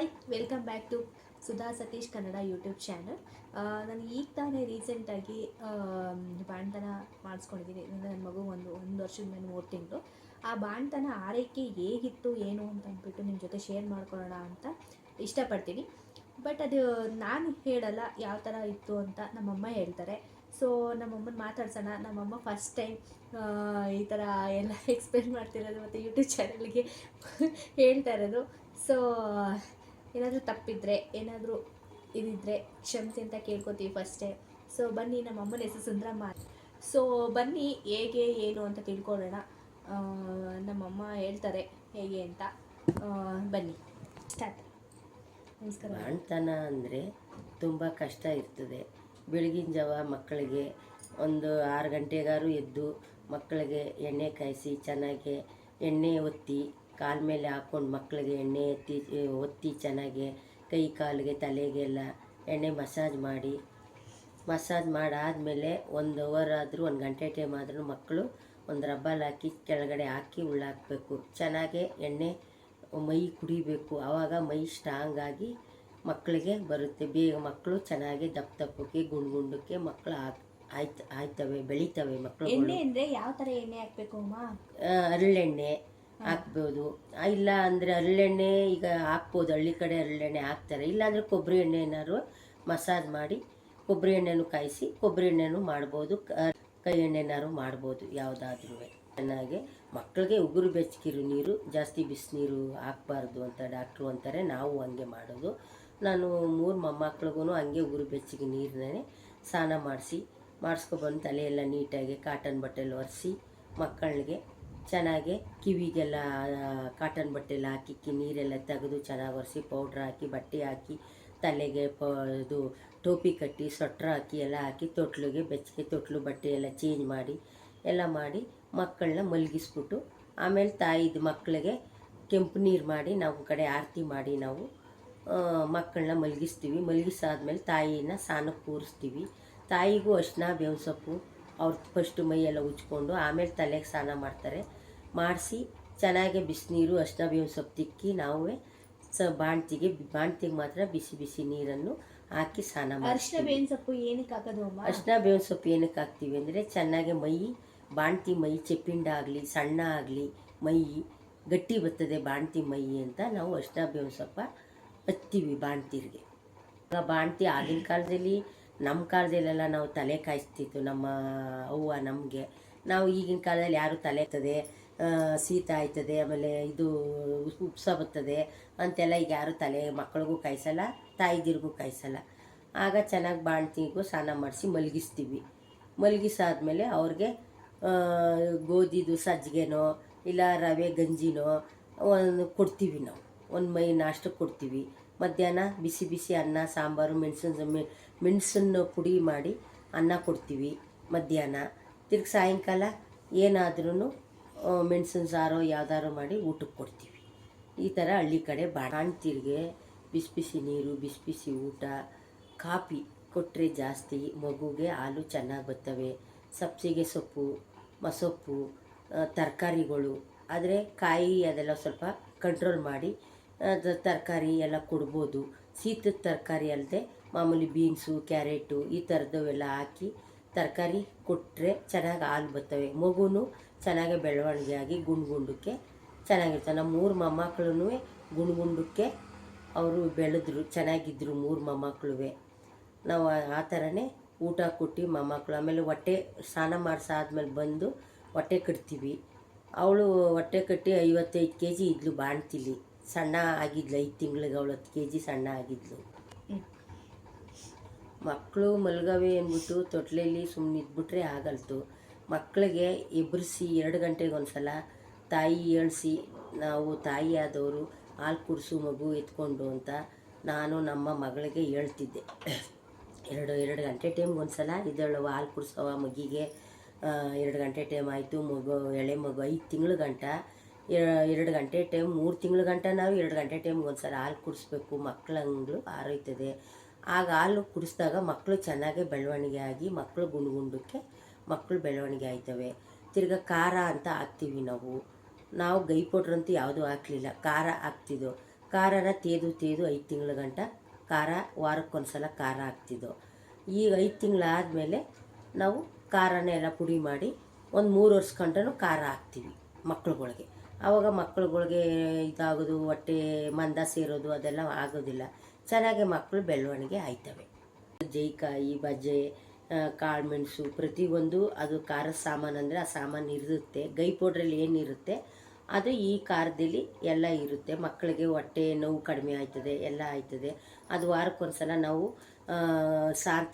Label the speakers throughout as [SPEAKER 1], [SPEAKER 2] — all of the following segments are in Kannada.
[SPEAKER 1] Hi, welcome back to Sudha Satish Kannada YouTube channel. ನಾನು ಈಗ ತಾನೇ ರೀಸೆಂಟಾಗಿ ಬಾಣ್ತನ ಮಾಡಿಸ್ಕೊಂಡಿದ್ದೀನಿ. ಅಂದರೆ ನನ್ನ ಮಗು ಒಂದು ವರ್ಷದ ಮೇಲೆ 3 ತಿಂಗಳು. ಆ ಬಾಣ್ತನ ಆರೈಕೆ ಹೇಗಿತ್ತು ಏನು ಅಂತ ಅಂದ್ಬಿಟ್ಟು ನಿಮ್ಮ ಜೊತೆ ಶೇರ್ ಮಾಡ್ಕೊಳ್ಳೋಣ ಅಂತ ಇಷ್ಟಪಡ್ತೀನಿ. ಬಟ್ ಅದು ನಾನು ಹೇಳಲ್ಲ ಯಾವ ಥರ ಇತ್ತು ಅಂತ, ನಮ್ಮಮ್ಮ ಹೇಳ್ತಾರೆ. ಸೊ ನಮ್ಮಮ್ಮನ ಮಾತಾಡ್ಸೋಣ. ನಮ್ಮಮ್ಮ ಫಸ್ಟ್ ಟೈಮ್ ಈ ಥರ ಎಲ್ಲ ಎಕ್ಸ್ಪ್ಲೇನ್ ಮಾಡ್ತಿರೋದು ಮತ್ತು ಯೂಟ್ಯೂಬ್ ಚಾನಲ್ಗೆ ಹೇಳ್ತಾ ಇರೋದು. ಸೊ ಏನಾದರೂ ತಪ್ಪಿದರೆ ಏನಾದರೂ ಇದಿದ್ದರೆ ಕ್ಷಮಿಸಿ ಅಂತ ಕೇಳ್ಕೊತೀವಿ ಫಸ್ಟೇ. ಸೊ ಬನ್ನಿ, ನಮ್ಮ ಅಮ್ಮನ ಹೆಸರು ಸುಂದ್ರಮ್ಮ. ಸೊ ಬನ್ನಿ ಹೇಗೆ ಏನು ಅಂತ ತಿಳ್ಕೊಳ್ಳೋಣ. ನಮ್ಮಮ್ಮ ಹೇಳ್ತಾರೆ ಹೇಗೆ ಅಂತ. ಬನ್ನಿ ಸ್ಟಾರ್ಟ್. ನಮಸ್ಕಾರ.
[SPEAKER 2] ಬಾಣ್ತನ ಅಂದರೆ ತುಂಬ ಕಷ್ಟ ಇರ್ತದೆ. ಬೆಳಗಿನ ಜಾವ ಮಕ್ಕಳಿಗೆ ಒಂದು 6 ಗಂಟೆಗಾರು ಎದ್ದು ಮಕ್ಕಳಿಗೆ ಎಣ್ಣೆ ಕಾಯಿಸಿ ಚೆನ್ನಾಗಿ ಎಣ್ಣೆ ಒತ್ತಿ ಕಾಲ ಮೇಲೆ ಹಾಕ್ಕೊಂಡು ಮಕ್ಕಳಿಗೆ ಎಣ್ಣೆ ಒತ್ತಿ ಚೆನ್ನಾಗಿ ಕೈ ಕಾಲಿಗೆ ತಲೆಗೆಲ್ಲ ಎಣ್ಣೆ ಮಸಾಜ್ ಮಾಡಾದಮೇಲೆ 1 ಅವರ್ ಆದರೂ 1 ಗಂಟೆ ಟೈಮ್ ಆದರೂ ಮಕ್ಕಳು ಒಂದು ರಬ್ಬಲ್ ಹಾಕಿ ಕೆಳಗಡೆ ಹಾಕಿ ಉಳ್ಳಾಕಬೇಕು. ಚೆನ್ನಾಗೆ ಎಣ್ಣೆ ಮೈ ಕುಡಿಬೇಕು. ಆವಾಗ ಮೈ ಸ್ಟ್ರಾಂಗ್ ಆಗಿ ಮಕ್ಕಳಿಗೆ ಬರುತ್ತೆ. ಬೇಗ ಮಕ್ಕಳು ಚೆನ್ನಾಗಿ ದಪ್ಪಕ್ಕೆ ಗುಂಡಕ್ಕೆ ಮಕ್ಕಳು ಆಯ್ತವೆ, ಬೆಳಿತವೆ ಮಕ್ಕಳು.
[SPEAKER 1] ಎಣ್ಣೆ ಅಂದರೆ ಯಾವ ಥರ ಎಣ್ಣೆ ಹಾಕಬೇಕು ಅಮ್ಮ?
[SPEAKER 2] ಹರಳೆಣ್ಣೆ ಹಾಕ್ಬೋದು. ಇಲ್ಲ ಅಂದರೆ ಹರಳೆಣ್ಣೆ ಈಗ ಹಾಕ್ಬೋದು, ಹಳ್ಳಿ ಕಡೆ ಹರಳೆಣ್ಣೆ ಹಾಕ್ತಾರೆ. ಇಲ್ಲಾಂದರೆ ಕೊಬ್ಬರಿ ಎಣ್ಣೆ ಏನಾದ್ರು ಮಸಾಜ್ ಮಾಡಿ ಕೊಬ್ಬರಿ ಎಣ್ಣೆನೂ ಕಾಯಿಸಿ ಕೊಬ್ಬರಿ ಎಣ್ಣೆನೂ ಮಾಡ್ಬೋದು, ಕೈ ಎಣ್ಣೆನಾರು ಮಾಡ್ಬೋದು. ಯಾವುದಾದ್ರೂ ಚೆನ್ನಾಗಿ ಮಕ್ಕಳಿಗೆ ಉಗುರು ಬೆಚ್ಚಗಿರೋ ನೀರು, ಜಾಸ್ತಿ ಬಿಸಿನೀರು ಹಾಕ್ಬಾರ್ದು ಅಂತ ಡಾಕ್ಟ್ರು ಅಂತಾರೆ. ನಾವು ಹಂಗೆ ಮಾಡೋದು. ನಾನು 3 ಮೊಮ್ಮಕ್ಳಿಗೂ ಹಂಗೆ ಉಗುರು ಬೆಚ್ಚಗೆ ನೀರನ್ನೇ ಸ್ನಾನ ಮಾಡಿಸ್ಕೊಬಂದು ತಲೆಯೆಲ್ಲ ನೀಟಾಗಿ ಕಾಟನ್ ಬಟ್ಟೆಲಿ ಒರೆಸಿ ಮಕ್ಕಳಿಗೆ ಚೆನ್ನಾಗಿ ಕಿವಿಗೆಲ್ಲ ಕಾಟನ್ ಬಟ್ಟೆಲ್ಲ ಹಾಕಿ ನೀರೆಲ್ಲ ತೆಗೆದು ಚೆನ್ನಾಗಿ ಒರೆಸಿ ಪೌಡ್ರ್ ಹಾಕಿ ಬಟ್ಟೆ ಹಾಕಿ ತಲೆಗೆ ಇದು ಟೋಪಿ ಕಟ್ಟಿ ಸ್ವೆಟ್ರ್ ಹಾಕಿ ಎಲ್ಲ ಹಾಕಿ ತೊಟ್ಲಿಗೆ ಬೆಚ್ಚಗೆ ತೊಟ್ಲು ಬಟ್ಟೆ ಎಲ್ಲ ಚೇಂಜ್ ಮಾಡಿ ಎಲ್ಲ ಮಾಡಿ ಮಕ್ಕಳನ್ನ ಮಲಗಿಸ್ಬಿಟ್ಟು ಆಮೇಲೆ ತಾಯಿದು ಮಕ್ಕಳಿಗೆ ಕೆಂಪು ನೀರು ಮಾಡಿ ನಾವು ಕಡೆ ಆರತಿ ಮಾಡಿ ನಾವು ಮಕ್ಕಳನ್ನ ಮಲಗಿಸ್ತೀವಿ. ಮಲಗಿಸಾದ್ಮೇಲೆ ತಾಯಿನ ಸ್ನಾನಕ್ಕೆ ಕೂರಿಸ್ತೀವಿ. ತಾಯಿಗೂ ಅರಿಶಿನ ಬೇವಿನ ಸೊಪ್ಪು ಅವ್ರ ಫಸ್ಟು ಮೈಯೆಲ್ಲ ಉಜ್ಕೊಂಡು ಆಮೇಲೆ ತಲೆಗೆ ಸ್ನಾನ ಮಾಡ್ತಾರೆ. ಮಾಡಿಸಿ ಚೆನ್ನಾಗಿ ಬಿಸಿನೀರು ಅರಿಶಿನ ಬೇವಿನ ಸೊಪ್ಪು ತಿಕ್ಕಿ ನಾವೇ ಬಾಣ್ತಿಗೆ ಮಾತ್ರ ಬಿಸಿ ನೀರನ್ನು ಹಾಕಿ ಸ್ನಾನ ಮಾಡಿ.
[SPEAKER 1] ಅರಿಶಿನ ಬೇವಿನ ಸೊಪ್ಪು ಏನಕ್ಕೆ ಹಾಕೋದು ಅಮ್ಮ?
[SPEAKER 2] ಅರಿಶಿನ ಬೇವಿನ ಸೊಪ್ಪು ಏನಕ್ಕೆ ಹಾಕ್ತೀವಿ ಅಂದರೆ ಚೆನ್ನಾಗಿ ಬಾಣ್ತಿ ಮೈ ಚೆಪ್ಪಿಂಡ ಆಗಲಿ ಸಣ್ಣ ಆಗಲಿ ಮೈ ಗಟ್ಟಿ ಬರ್ತದೆ ಬಾಣ್ತಿ ಮೈ ಅಂತ ನಾವು ಅರಿಶಿನ ಬೇವಿನ ಸೊಪ್ಪು ಹತ್ತೀವಿ ಬಾಣ್ತಿರ್ಗೆ. ಬಾಣ್ತಿ ಆಗಿನ ಕಾಲದಲ್ಲಿ ನಮ್ಮ ಕಾಲದಲ್ಲೆಲ್ಲ ನಾವು ತಲೆ ಕಾಯಿಸ್ತಿತ್ತು ನಮ್ಮ ಅವ್ವ ನಮಗೆ. ನಾವು ಈಗಿನ ಕಾಲದಲ್ಲಿ ಯಾರು ತಲೆ ಆಗ್ತದೆ, ಶೀತ ಆಯ್ತದೆ, ಆಮೇಲೆ ಇದು ಉಪ್ಸ ಬರ್ತದೆ ಅಂತೆಲ್ಲ ಈಗ ಯಾರು ತಲೆ ಮಕ್ಕಳಿಗೂ ಕಾಯಿಸಲ್ಲ, ತಾಯಿದಿರಿಗೂ ಕಾಯಿಸಲ್ಲ. ಆಗ ಚೆನ್ನಾಗಿ ಬಾಣ್ತಿಗೂ ಸ್ನಾನ ಮಾಡಿಸಿ ಮಲಗಿಸ್ತೀವಿ. ಮಲಗಿಸಾದ್ಮೇಲೆ ಅವ್ರಿಗೆ ಗೋಧಿದು ಸಜ್ಜಿಗೆನೋ ಇಲ್ಲ ರವೆ ಗಂಜಿನೋ ಕೊಡ್ತೀವಿ. ನಾವು ಒಂದು ಮೈ ನಾಷ್ಟಕ್ಕೆ ಕೊಡ್ತೀವಿ. ಮಧ್ಯಾಹ್ನ ಬಿಸಿ ಅನ್ನ ಸಾಂಬಾರು ಮೆಣಸನ್ನು ಪುಡಿ ಮಾಡಿ ಅನ್ನ ಕೊಡ್ತೀವಿ ಮಧ್ಯಾಹ್ನ. ತಿರ್ಗಿ ಸಾಯಂಕಾಲ ಏನಾದ್ರೂ ಮೆಣಸಿನ ಸಾರೋ ಯಾವ್ದಾರು ಮಾಡಿ ಊಟಕ್ಕೆ ಕೊಡ್ತೀವಿ. ಈ ಥರ ಹಳ್ಳಿ ಕಡೆ ಬಾಣ್ತಿರ್ಗೆ ಬಿಸಿ ನೀರು ಬಿಸಿ ಊಟ ಕಾಫಿ ಕೊಟ್ಟರೆ ಜಾಸ್ತಿ ಮಗುಗೆ ಹಾಲು ಚೆನ್ನಾಗಿ ಬರ್ತವೆ. ಸಬ್ಸಿಗೆ ಸೊಪ್ಪು ಮಸೊಪ್ಪು ತರಕಾರಿಗಳು ಆದರೆ ಕಾಯಿ ಅದೆಲ್ಲ ಸ್ವಲ್ಪ ಕಂಟ್ರೋಲ್ ಮಾಡಿ ತರಕಾರಿ ಎಲ್ಲ ಕೊಡ್ಬೋದು. ಶೀತದ ತರಕಾರಿ ಅಲ್ಲದೆ ಮಾಮೂಲಿ ಬೀನ್ಸು ಕ್ಯಾರೆಟು ಈ ಥರದವೆಲ್ಲ ಹಾಕಿ ತರಕಾರಿ ಕೊಟ್ಟರೆ ಚೆನ್ನಾಗಿ ಹಾಲು ಬರ್ತವೆ. ಮಗುನೂ ಚೆನ್ನಾಗಿ ಬೆಳವಣಿಗೆ ಆಗಿ ಗುಂಡಕ್ಕೆ ಚೆನ್ನಾಗಿರ್ತಾರೆ. ನಮ್ಮ 3 ಮೊಮ್ಮಕ್ಕಳು ಗುಂಡಕ್ಕೆ ಅವರು ಬೆಳೆದ್ರು, ಚೆನ್ನಾಗಿದ್ದರು 3 ಮೊಮ್ಮಕ್ಕಳು. ನಾವು ಆ ಥರನೇ ಊಟ ಕೊಟ್ಟು ಮೊಮ್ಮಕ್ಕಳು ಆಮೇಲೆ ಹೊಟ್ಟೆ ಸ್ನಾನ ಮಾಡಿಸಾದ್ಮೇಲೆ ಬಂದು ಹೊಟ್ಟೆ ಕಟ್ತೀವಿ. ಅವಳು ಹೊಟ್ಟೆ ಕಟ್ಟಿ 55 kg ಇದ್ಲು ಬಾಣ್ತಿಲಿ. ಸಣ್ಣ ಆಗಿದ್ಲು, 5 ತಿಂಗಳಿಗೆ ಅವಳು 10 kg ಸಣ್ಣ ಆಗಿದ್ಲು. ಮಕ್ಕಳು ಮಲ್ಗವೆ ಅಂದ್ಬಿಟ್ಟು ತೊಟ್ಲಲ್ಲಿ ಸುಮ್ಮನೆ ಇದ್ಬಿಟ್ರೆ ಆಗಲ್ತು. ಮಕ್ಕಳಿಗೆ ಎಬ್ಬರಿಸಿ 2 ಗಂಟೆಗೆ ಒಂದ್ಸಲ ತಾಯಿ ಏಳಿಸಿ ನಾವು ತಾಯಿ ಆದವರು ಹಾಲು ಕುಡಿಸು ಮಗು ಎತ್ಕೊಂಡು ಅಂತ ನಾನು ನಮ್ಮ ಮಗಳಿಗೆ ಹೇಳ್ತಿದ್ದೆ. 2 ಗಂಟೆ ಟೈಮ್ಗೆ ಒಂದ್ಸಲ ಇದಳು ಹಾಲು ಕುಡಿಸೋವ ಮಗಿಗೆ. 2 ಗಂಟೆ ಟೈಮ್ ಆಯಿತು, ಮಗು ಎಳೆ ಮಗು 5 ತಿಂಗಳು ಗಂಟ 2 ಗಂಟೆ ಟೈಮ್ 3 ತಿಂಗಳು ಗಂಟ ನಾವು 2 ಗಂಟೆ ಟೈಮ್ಗೆ ಒಂದ್ಸಲ ಹಾಲು ಕುಡಿಸ್ಬೇಕು. ಮಕ್ಕಳಂಗಳು ಆರೋಯ್ತದೆ. ಆಗ ಹಾಲು ಕುಡಿಸಿದಾಗ ಮಕ್ಕಳು ಚೆನ್ನಾಗಿ ಬೆಳವಣಿಗೆ ಆಗಿ ಮಕ್ಕಳು ಗುಂಡಕ್ಕೆ ಮಕ್ಕಳು ಬೆಳವಣಿಗೆ ಆಯ್ತವೆ. ತಿರ್ಗಿ ಖಾರ ಅಂತ ಹಾಕ್ತೀವಿ ನಾವು. ಗೈ ಪೌಡ್ರ್ ಅಂತೂ ಯಾವುದೂ ಹಾಕಲಿಲ್ಲ, ಖಾರ ಹಾಕ್ತಿದ್ದೋ. ಖಾರನ ತೇದು 5 ತಿಂಗಳ ಗಂಟ ಖಾರ ವಾರಕ್ಕೊಂದ್ಸಲ ಖಾರ ಹಾಕ್ತಿದ್ದೋ. ಈಗ 5 ತಿಂಗಳಾದಮೇಲೆ ನಾವು ಖಾರನ ಎಲ್ಲ ಪುಡಿ ಮಾಡಿ ಒಂದು 3 ವರ್ಷ ಗಂಟನೂ ಖಾರ ಹಾಕ್ತೀವಿ ಮಕ್ಳುಗಳ್ಗೆ. ಆವಾಗ ಮಕ್ಳುಗಳ್ಗೆ ಇದಾಗೋದು, ಹೊಟ್ಟೆ ಮಂದ ಸೇರೋದು ಅದೆಲ್ಲ ಆಗೋದಿಲ್ಲ. ಚೆನ್ನಾಗಿ ಮಕ್ಕಳು ಬೆಳವಣಿಗೆ ಆಯ್ತವೆ. ಜೈಕಾಯಿ, ಬಜೆ, ಕಾಳುಮೆಣಸು ಪ್ರತಿಯೊಂದು ಅದು ಖಾರದ ಸಾಮಾನು ಅಂದರೆ ಆ ಸಾಮಾನು ಇರುತ್ತೆ. ಗೈ ಪೌಡ್ರಲ್ಲಿ ಏನಿರುತ್ತೆ ಅದು ಈ ಖಾರದಲ್ಲಿ ಎಲ್ಲ ಇರುತ್ತೆ. ಮಕ್ಕಳಿಗೆ ಹೊಟ್ಟೆ ನೋವು ಕಡಿಮೆ ಆಯ್ತದೆ, ಎಲ್ಲ ಆಯ್ತದೆ. ಅದು ವಾರಕ್ಕೊಂದ್ಸಲ ನಾವು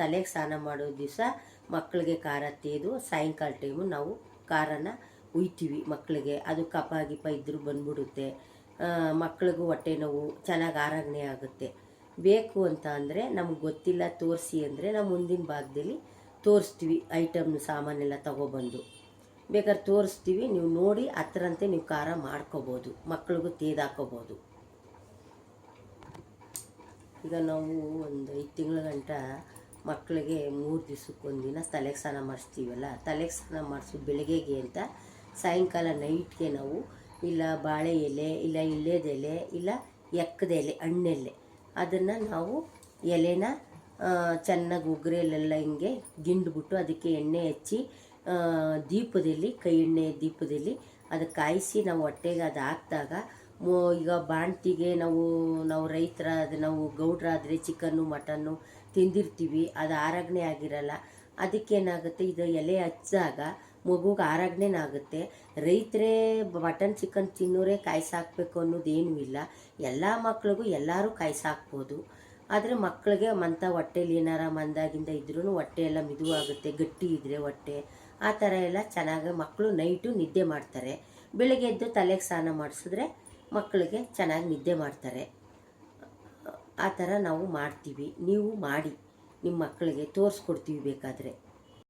[SPEAKER 2] ತಲೆಗೆ ಸ್ನಾನ ಮಾಡೋ ದಿವಸ ಮಕ್ಕಳಿಗೆ ಖಾರ ತೇದು ಸಾಯಂಕಾಲ ಟೈಮು ನಾವು ಖಾರನ ಉಯ್ತೀವಿ ಮಕ್ಕಳಿಗೆ. ಅದು ಕಫ ಗಿಫ ಇದ್ದರೂ ಬಂದ್ಬಿಡುತ್ತೆ. ಮಕ್ಕಳಿಗೂ ಹೊಟ್ಟೆ ನೋವು ಚೆನ್ನಾಗಿ ಆರೋಗ್ಯ ಆಗುತ್ತೆ. ಬೇಕು ಅಂತ ಅಂದರೆ ನಮ್ಗೆ ಗೊತ್ತಿಲ್ಲ ತೋರಿಸಿ ಅಂದರೆ ನಾವು ಮುಂದಿನ ಭಾಗದಲ್ಲಿ ತೋರಿಸ್ತೀವಿ. ಐಟಮ್ ಸಾಮಾನೆಲ್ಲ ತಗೊಬಂದು ಬೇಕಾದ್ರೆ ತೋರಿಸ್ತೀವಿ. ನೀವು ನೋಡಿ ಹತ್ರಂತೆ ನೀವು ಖಾರ ಮಾಡ್ಕೋಬೋದು, ಮಕ್ಳಿಗೂ ಹಾಕೋಬೋದು. ಈಗ ನಾವು ಒಂದು 5 ತಿಂಗಳ ಗಂಟ ಮಕ್ಕಳಿಗೆ 3 ದಿವಸಕ್ಕೊಂದಿನ ತಲೆಗೆ ಸ್ನಾನ ಮಾಡಿಸ್ತೀವಲ್ಲ, ತಲೆಗೆ ಸ್ನಾನ ಮಾಡಿಸೋದು ಬೆಳಗ್ಗೆಗೆ ಅಂತ ಸಾಯಂಕಾಲ ನೈಟ್ಗೆ ನಾವು ಇಲ್ಲ ಬಾಳೆ ಎಲೆ, ಇಲ್ಲ ಇಳ್ಳೆದೆಲೆ, ಇಲ್ಲ ಎಕ್ಕದ ಎಲೆ, ಹಣ್ಣೆಲೆ, ಅದನ್ನು ನಾವು ಎಲೆನ ಚೆನ್ನಾಗಿ ಉಗುರೆಲೆಲ್ಲ ಹಿಂಗೆ ಗಿಂಡ್ಬಿಟ್ಟು ಅದಕ್ಕೆ ಎಣ್ಣೆ ಹಚ್ಚಿ ದೀಪದಲ್ಲಿ, ಕೈ ಎಣ್ಣೆ ದೀಪದಲ್ಲಿ ಅದು ಕಾಯಿಸಿ ನಾವು ಹೊಟ್ಟೆಗೆ ಅದು ಹಾಕಿದಾಗ ಈಗ ಬಾಣ್ತಿಗೆ ನಾವು ರೈತರ ಅದು ನಾವು ಗೌಡ್ರಾದರೆ ಚಿಕನ್ನು ಮಟನ್ನು ತಿಂದಿರ್ತೀವಿ, ಅದು ಆರೋಗ್ಯ ಆಗಿರಲ್ಲ. ಅದಕ್ಕೇನಾಗುತ್ತೆ, ಇದು ಎಲೆ ಹಚ್ಚಿದಾಗ ಮಗುಗೆ ಆರೋಗ್ಯನಾಗುತ್ತೆ. ರೈತರೇ ಮಟನ್ ಚಿಕನ್ ತಿನ್ನೋರೇ ಕಾಯಿಸಾಕಬೇಕು ಅನ್ನೋದೇನೂ ಇಲ್ಲ. ಎಲ್ಲ ಮಕ್ಳಿಗೂ ಎಲ್ಲರೂ ಕಾಯಿಸಾಕ್ಬೋದು. ಆದರೆ ಮಕ್ಕಳಿಗೆ ಹೊಟ್ಟೆಲಿ ಏನಾರ ಮಂದಾಗಿಂದ ಇದ್ರೂ ಹೊಟ್ಟೆ ಎಲ್ಲ ಮಿದುವಾಗುತ್ತೆ, ಗಟ್ಟಿ ಇದ್ದರೆ ಹೊಟ್ಟೆ ಆ ಥರ ಎಲ್ಲ ಚೆನ್ನಾಗಿ ಮಕ್ಕಳು ನೈಟು ನಿದ್ದೆ ಮಾಡ್ತಾರೆ. ಬೆಳಗ್ಗೆ ಎದ್ದು ತಲೆಗೆ ಸ್ನಾನ ಮಾಡಿಸಿದ್ರೆ ಮಕ್ಕಳಿಗೆ ಚೆನ್ನಾಗಿ ನಿದ್ದೆ ಮಾಡ್ತಾರೆ. ಆ ಥರ ನಾವು ಮಾಡ್ತೀವಿ. ನೀವು ಮಾಡಿ, ನಿಮ್ಮ ಮಕ್ಕಳಿಗೆ ತೋರಿಸ್ಕೊಡ್ತೀವಿ ಬೇಕಾದರೆ.